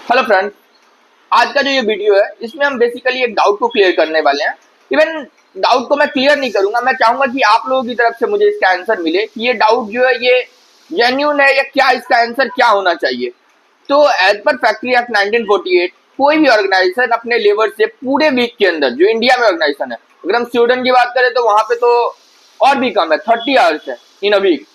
Hello friends, आज का जो ये वीडियो है इसमें हम बेसिकली एक डाउट को क्लियर करने वाले हैं। इवन डाउट को मैं क्लियर नहीं करूंगा, मैं चाहूंगा कि आप लोगों की तरफ से मुझे इसका आंसर मिले कि ये डाउट जो है ये जेन्युइन है या क्या, इसका आंसर क्या होना चाहिए। तो एज पर फैक्ट्री एक्ट 1948 कोई भी ऑर्गेनाइजेशन अपने लेबर से पूरे वीक के अंदर, जो इंडिया में ऑर्गेनाइजेशन है, अगर हम स्वीडन की बात करें तो वहां पे तो और भी कम है, 30 आवर्स है इन अ वीक।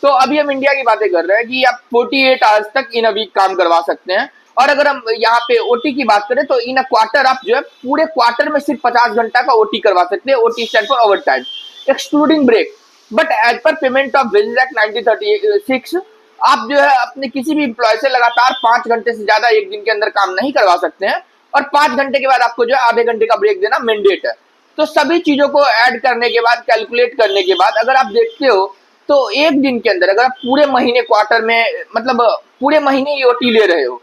तो अभी हम इंडिया की बातें कर रहे हैं कि आप 48 आवर्स तक इन अ वीक काम करवा सकते हैं। और अगर हम यहाँ पे ओटी की बात करें तो इन अ क्वार्टर आप जो है पूरे क्वार्टर में सिर्फ 50 घंटा का ओटी करवा सकते हैं। OT stand for overtime, excluding break. But as per payment of wages act 1936 आप जो है अपने किसी भी एम्प्लॉय से लगातार 5 घंटे से ज्यादा एक दिन के अंदर काम नहीं करवा सकते हैं। और 5 घंटे के बाद आपको जो है आधे घंटे का ब्रेक देना मैंडेट है। तो सभी चीजों को ऐड करने के बाद, कैलकुलेट करने के बाद अगर आप देखते हो तो एक दिन के अंदर अगर आप पूरे महीने क्वार्टर में, मतलब पूरे महीने ही ओटी ले रहे हो,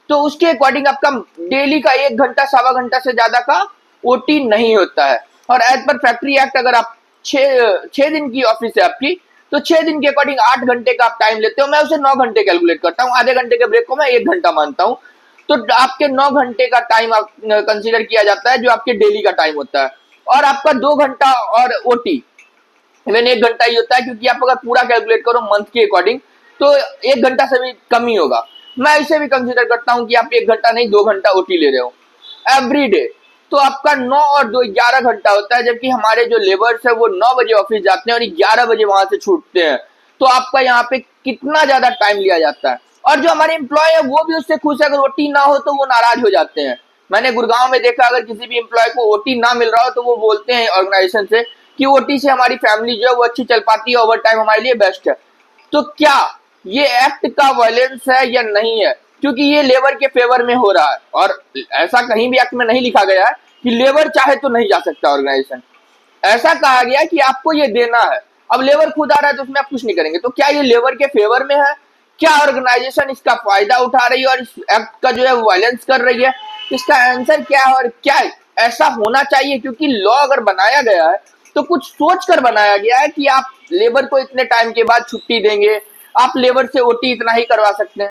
तो उसके अकॉर्डिंग आपका डेली का 1 घंटा सवा घंटा से ज्यादा का ओटी नहीं होता है। और एज पर फैक्ट्री एक्ट अगर आप छह दिन की ऑफिस है आपकी, तो 6 दिन के अकॉर्डिंग 8 घंटे का आप टाइम लेते हो। मैं उसे 9 घंटे कैलकुलेट करता हूँ, आधे घंटे के ब्रेक को मैं 1 घंटा मानता हूँ। तो आपके 9 घंटे का टाइम कंसिडर किया जाता है जो आपके डेली का टाइम होता है। और आपका 2 घंटा और ओटी इवन 1 घंटा ही होता है, क्योंकि आप अगर पूरा कैलकुलेट करो मंथ के अकॉर्डिंग तो 1 घंटा से भी कम ही होगा। मैं इसे भी कंसिडर करता हूँ कि आप 1 घंटा नहीं 2 घंटा ओटी ले रहे हो एवरी डे। तो आपका 9 और 2 11 घंटा होता है, जबकि हमारे जो लेबर्स है वो 9 बजे ऑफिस जाते हैं और 11 बजे वहां से छूटते हैं। तो आपका यहाँ पे कितना ज्यादा टाइम लिया जाता है। और जो हमारे एम्प्लॉय है वो भी उससे खुश है, अगर ओटी ना हो तो वो नाराज हो जाते हैं। मैंने गुड़गांव में देखा, अगर किसी भी एम्प्लॉय को ओटी ना मिल रहा हो तो वो बोलते हैं ऑर्गेनाइजेशन से कि ओटी से हमारी फैमिली जो है वो अच्छी चल पाती है, ओवर टाइम हमारे लिए बेस्ट है। तो क्या ये एक्ट का वायलेंस है या नहीं है? क्योंकि ये लेबर के फेवर में हो रहा है और ऐसा कहीं भी एक्ट में नहीं लिखा गया है कि लेबर चाहे तो नहीं जा सकता ऑर्गेनाइजेशन। ऐसा कहा गया है कि आपको ये देना है। अब लेबर खुद आ रहा है तो उसमें आप कुछ नहीं करेंगे। तो क्या ये लेबर के फेवर में है? क्या ऑर्गेनाइजेशन इसका फायदा उठा रही है और इस एक्ट का जो है वायलेंस कर रही है? इसका आंसर क्या है और क्या ऐसा होना चाहिए? क्योंकि लॉ अगर बनाया गया है तो कुछ सोच कर बनाया गया है कि आप लेबर को इतने टाइम के बाद छुट्टी देंगे, आप लेबर से ओटी इतना ही करवा सकते हैं।